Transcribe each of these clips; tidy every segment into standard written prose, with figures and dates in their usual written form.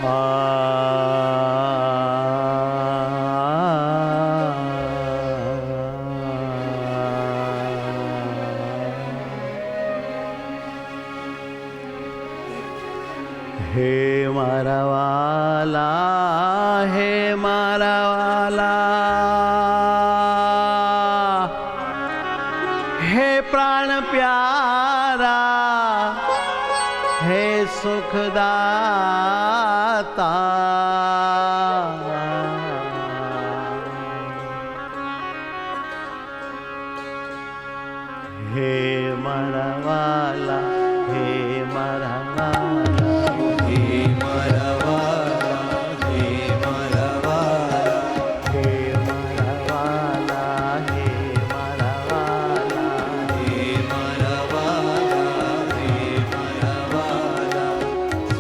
હે મારા વાલા, હે મારા વાલા, હે પ્રાણ પ્યારા, હે સુખદાતા, હે મારા વાલા, હે મારા વાલા,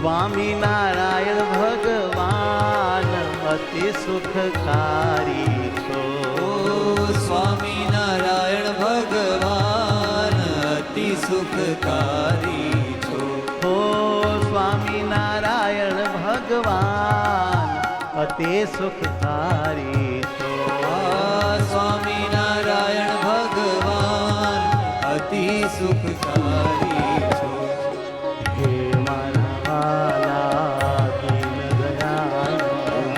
સ્વામિનારાયણ ભગવાન અતિ સુખકારી છો. સ્વામિનારાયણ ભગવાન અતિ સુખકારી છો. હો સ્વામિનારાયણ ભગવાન અતિ સુખકારી છો. સ્વામિનારાયણ ભગવાન અતિ સુખકારી છો. હે મારા વાલા દીન દયાળા,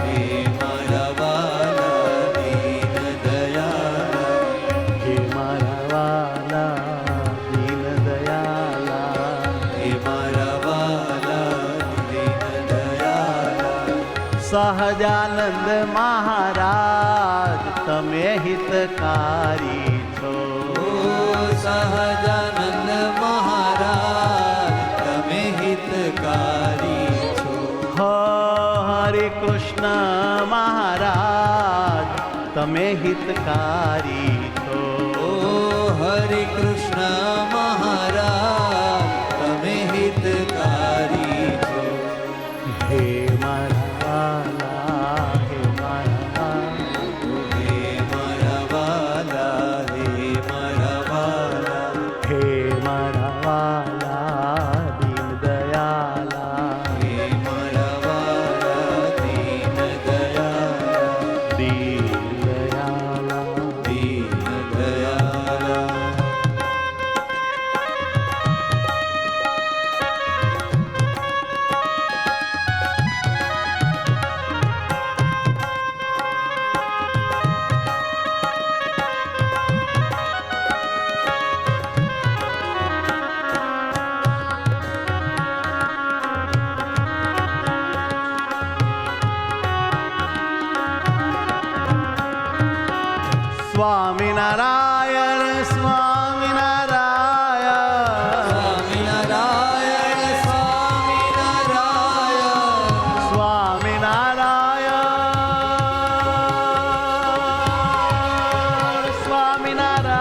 હે મારા વાલા દીન દયાળા, હે મારા વાલા દીન દયાળા, હે મારા વાલા દીન દયાળા. સહજાનંદ મહારાજ તમે હિતકારી છો. સહજાનંદ મહારાજ તમે હિતકારી છો. હરે કૃષ્ણ મહારાજ તમે હિતકારી છો. હરે કૃષ્ણ મહારાજ તમે હિતકારી છો. હે મારા વાલા, હે મારા વાલા, હે મારા વાલા, હે મારા વાલા, હે મારા વાલા દીન દયાલા, હે મારા વાલા દીન દયાળા, દીન દયાલા, દીન દયાળા. સ્વામિનારાયણ, સ્વામિનારાયણ, સ્વામિનારાયણ, સ્વામિનારાયણ, સ્વામિનારાયણ, સ્વામિનારાયણ,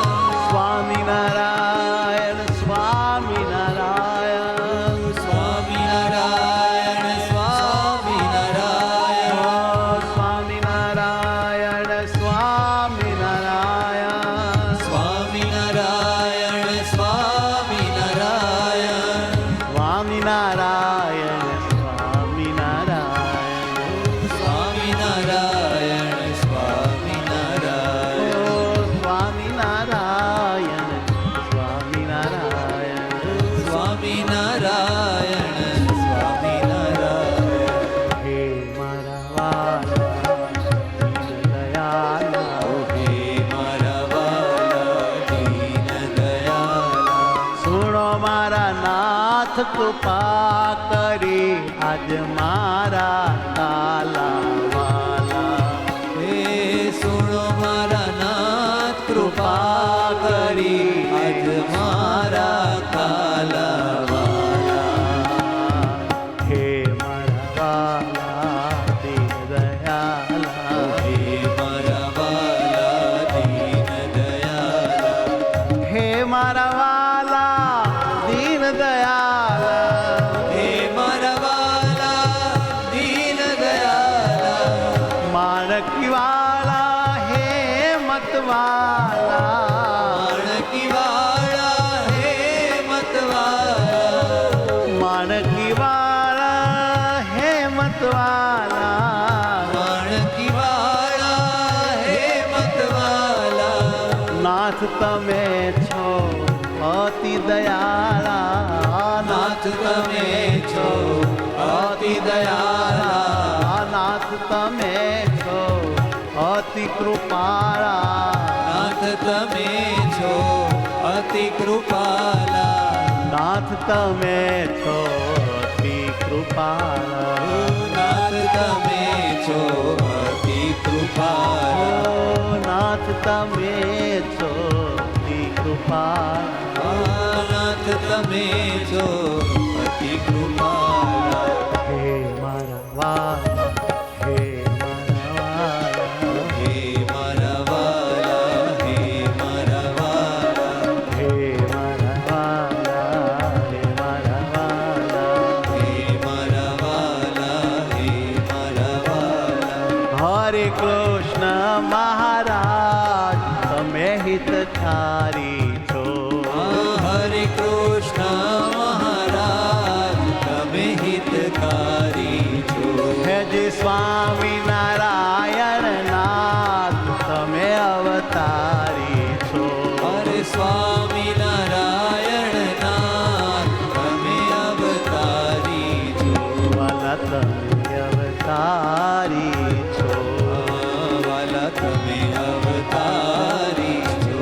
સ્વામિનારાયણ, સ્વામિનારાયણ, સ્વામિનારાયણ, સ્વામિનારાયણ, કૃપા કરી આજ મારા કાલા વાલા. હે સુણો મારા નાથ, કૃપા કરી આજ મારા કાલા વાલા. હે મારા વાલા દીન દયાલા, હે મારા વાલા દીન દયાલા, હે મારા વાલા દીન દયાલા, હે મારા વાલા દીન દયાલા, માણકી વાલા હે મત વાલા, માણકી વાળા હે તમે છો અતિ દયાળા, નાથ તમે છો અતિ દયાળા, નાથ તમે છો અતિ કૃપાળા, નાથ તમે છો અતિ કૃપાલા, નાથ તમે છો અતિ કૃપાળા, નાથ તમે છો અતિ કૃપાલા, ઓ નાથ તમે છો અતિ કૃપાળા, નાથ તમે છો અતિ કૃપાલા. હે મારા વાલા, હે મારા વાલા, હે મારા વાલા, હે મારા વાલા, હે મારા વાલા, હે મારા વાલા, હે મારા વાલા, હે મારા વાલા. હરે કૃષ્ણ મહારાજ તમે હિતકારી છો, હરે કૃષ્ણ મહારાજ તમે હિતકારી છો. હે જી સ્વામી નારાયણ નાથ તમે અવતારી છો, હરે સ્વામી નારાયણ નાથ તમે અવતારી છો. વાલા તમે અવતારી છો, વાલા તમે અવતારી છો.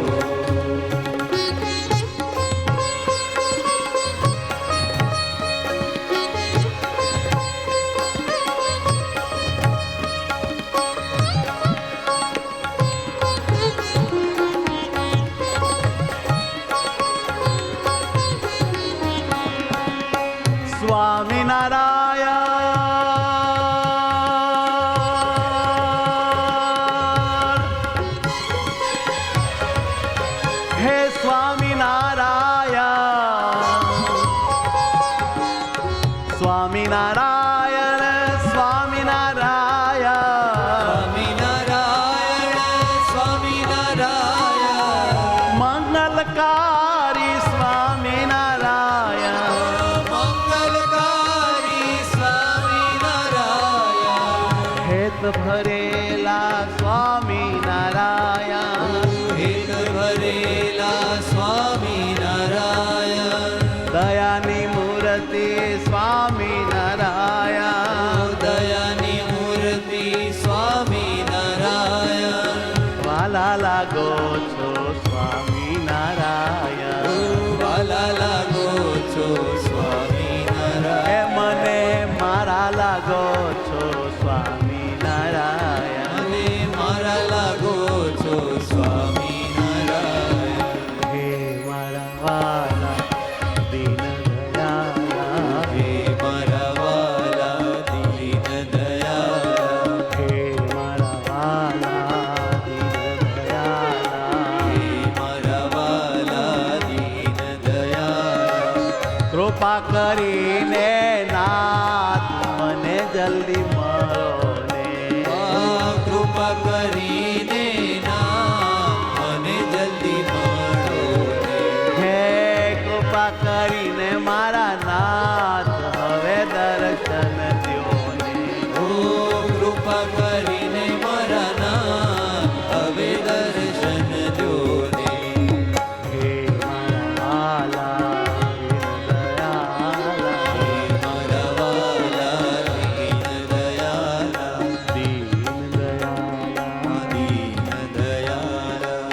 સ્વામિનારાયણ, હે સ્વામિનારાયણ, સ્વામિનારાયણ, સ્વામિનારાયણ, સ્વામિનારાયણ, મંગલકારી સ્વામિનારાયણ, મંગલકારી સ્વામિનારાયણ, હેત ભરેલા સ્વામિનારાયણ, હેત ભરેલા સ્વામિનારાયણ, દયાની મૂર્તિ સ્વામિનારાયણ, દયાની મૂર્તિ સ્વામિનારાયણ, વાલા લાગો છો સ્વામિનારાયણ, વાલા લાગો છો સ્વામિનારાયણ, હે મને મારા લાગો છો સ્વામિનારાયણ, અને મારા લાગો છો સ્વામિનારાયણ. હે મારા વાલા દીન દયાળા, હે મારા વાલા દીન દયાળા, હે મારા વાલા દીન દયાળા, હે મારા વાલા દીન દયાળા. કૃપા કરીને નાથ મને જલ્દી મળો ને, કૃપા કરીને ના મને જલ્દી મળો ને. હે કૃપા કરીને મારા નાથ હવે દર્શન દ્યો ને, ઓ કૃપા કરીને મારા નાથ હવે દર્શન દો ને. હે મારા વાલા દીન દયાળા, હે મારા વાલા દીન દયાળા, દીન દયાળા, દીન દયાળા.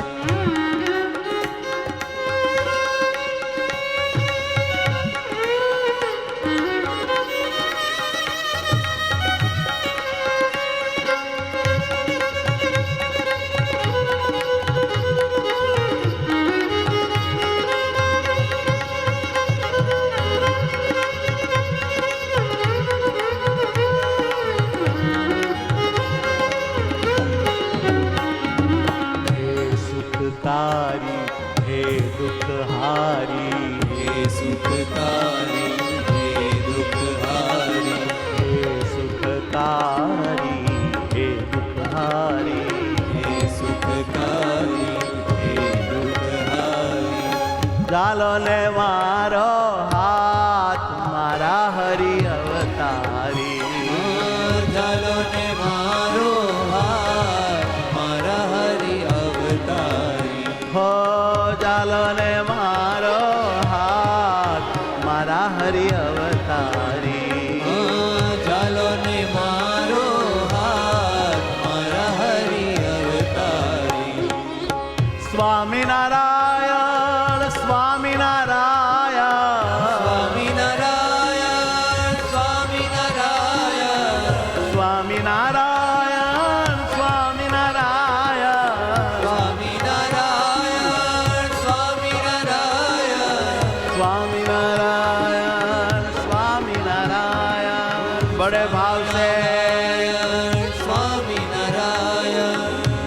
હે સુખકારી, હે દુઃખહારી, હે સુખકારી, હે દુઃખહારી, હે સુખકારી, હે દુઃખહારી, હે સુખકારી, હે દુઃખહારી. ચાલો ને મારો હાથ મારા હરિ અવતારી, ચાલો ને મારો હાથ મારા હરિ અવતારી. હો ચાલો ને મારો હાથ મારા હરિ અવતારી ચાલો ને મારો હાથ મારા હરિ અવતારી સ્વામિનારાયણ સ્વામિનારાયણ સ્વામિનારાયણ સ્વામિનારાયણ સ્વામિનારાયણ સ્વામિનારાયણ સ્વામિનારાયણ સ્વામિનારાયણ સ્વામિનારાયણ સ્વામિનારાયણ બड़े भाव से સ્વામિનારાયણ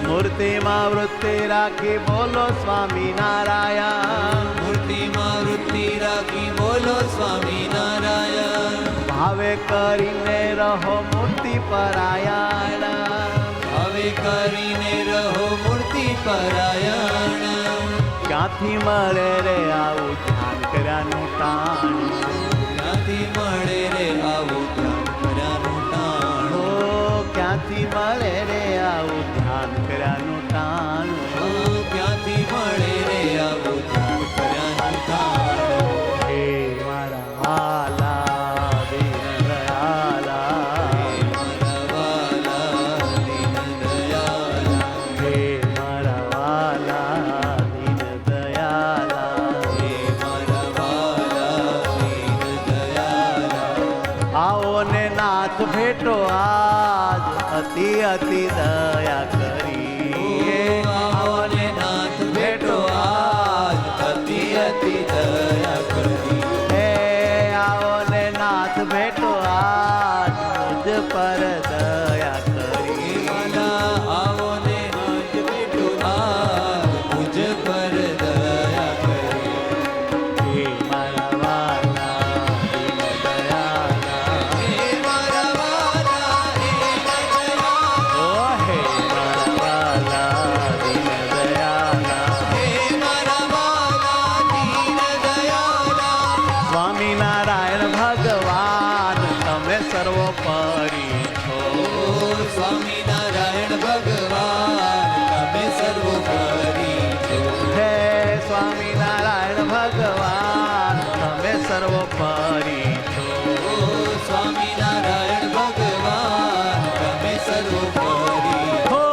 મૂર્તિમાં વૃત્તિ રાખી બોલો સ્વામિનારાયણ મૂર્તિમાં વૃત્તિ રાખી બોલો સ્વામિનારાયણ ભાવે કરીને રહો મૂર્તિ પરાયણ હવે કરીને રહો મૂર્તિ પરાયણ ક્યાંથી મળે રે આવું ધ્યાન કર્યાનું ટાણ ક્યાંથી મળે રે આવું ધ્યાન કર્યાનું ટાણ ઓ ક્યાંથી મળે રે આવું ધ્યાન કર્યાનું ટાણ ક્યાંથી મળે રે આવું ધ્યાન કર્યાનું ટાણ હે મારા વાલા દીન દયાલા મારા વાલા દીન દયાલા હે મારા વાલા દીન દયાલા હે મારા વાલા દીન દયાલા આવો ને નાથ ભેટો આજ અતિ અતિ દયા કરી આવો ને નાથ ભેટો આજ અતિ અતિ દયા કરી હે આવો ને નાથ ભેટો આજ મુજ પર દયા કરી વાલા આવો ને નાથ ભેટો આજ મુજ પર દયા કરી હે મારા વાલા દીન દયાલા હે મારા વાલા દીન દયાલા ઓ હે મારા વાલા દીન દયાલા હે મારા વાલા દીન દયાલા સ્વામિનારાયણ ભગવાન તમે સર્વોપરી છો સ્વામિનારાયણ ભગવાન તમે સર્વોપરી છો હે સ્વામિનારાયણ ભગવાન તમે સર્વોપરી છો સ્વામિનારાયણ ભગવાન તમે સર્વોપરી હો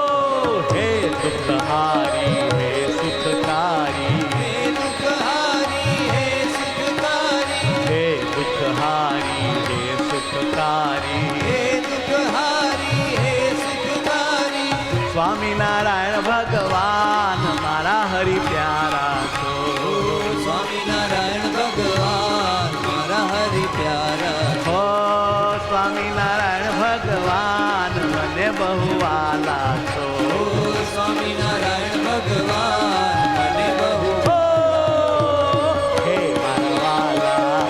હે દુઃખહારી હે સુખકારી હે દુઃખહારી હે સુખકારી હે દુઃખહારી હે સુખકારી હે દુઃખહારી હે સુખકારી સ્વામિનારાયણ ભગવાન મારા હરિ પ્યારા છો સ્વામિનારાયણ ભગવાન મારા હરિ પ્યારા હો સ્વામિનારાયણ ભગવાન મને બહુ વાલા છો સ્વામિનારાયણ ભગવાન મને બહુ હો હે મારા વાલા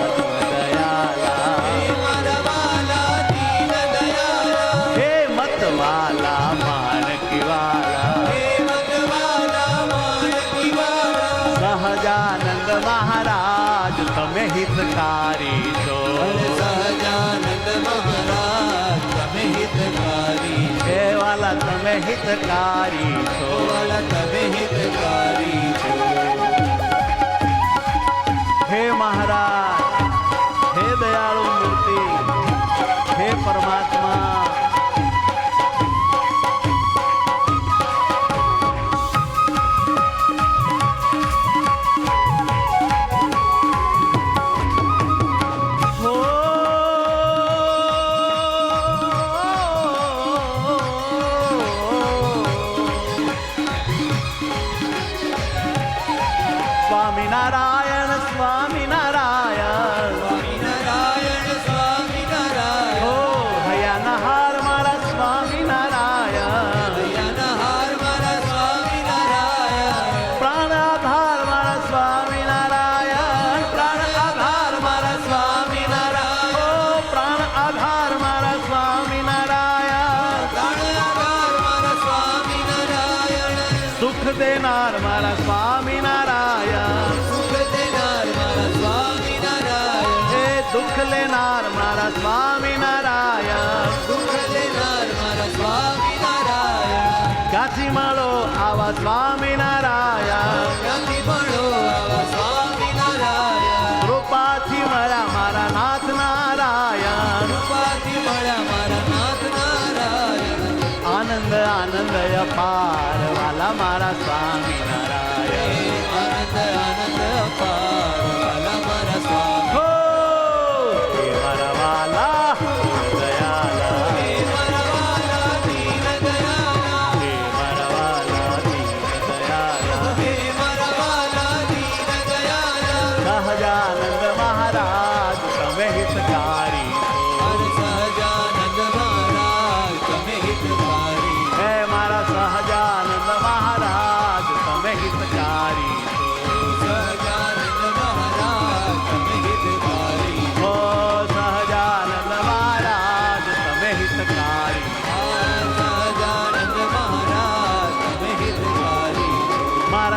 દયાલા હે મારા વાલા દીન દયાલા હે મતવાલા માણકી વાલા હે મતવાલા માણકી વાલા સહજાનંદ મહારાજ તમે હિતકારી છો સહજાનંદ મહારાજ તમે હિતકારી હે વાલા તમે હિતકારી છો વાલા તમે હિતકારી છો હે મહારાજ હે દયાળુ મૂર્તિ હે પરમાત્મા હો સ્વામિનારાયણ સ્વામિનારાયણ સ્વામિનારાયણ સ્વામિનારાયણ હો હૈયાના હાર મારા સ્વામિનારાયણ હૈયાના હાર મારા સ્વામિનારાયણ પ્રાણ આધાર મારા સ્વામિનારાયણ પ્રાણ આધાર મારા સ્વામિનારાયણ ઓ પ્રાણ આધાર મારા સ્વામિનારાયણ પ્રાણ આધાર મારા સ્વામિનારાયણ સુખ દેનાર મારા સ્વામિનારાયણ સુખ દેનાર મારા સ્વામિનારાયણ હે દુઃખ લેનાર મારા સ્વામિનારાયણ દુઃખ લેનાર મારા સ્વામિનારાયણ ક્યાંથી મળો આવા સ્વામિનારાયણ ક્યાંથી મળો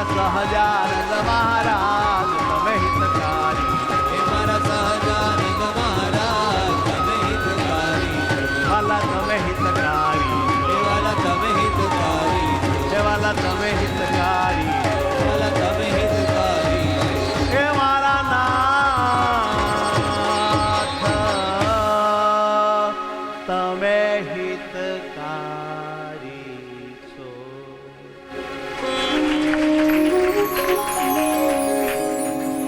મારા સહજાનંદ મહારાજ તમે હિતકારી હે મારા સહજાનંદ મહારાજ તમે હિતકારી વાલા તમે હિતકારી હે વાલા તમે હિતકારી હે વાલા તમે હિતકારી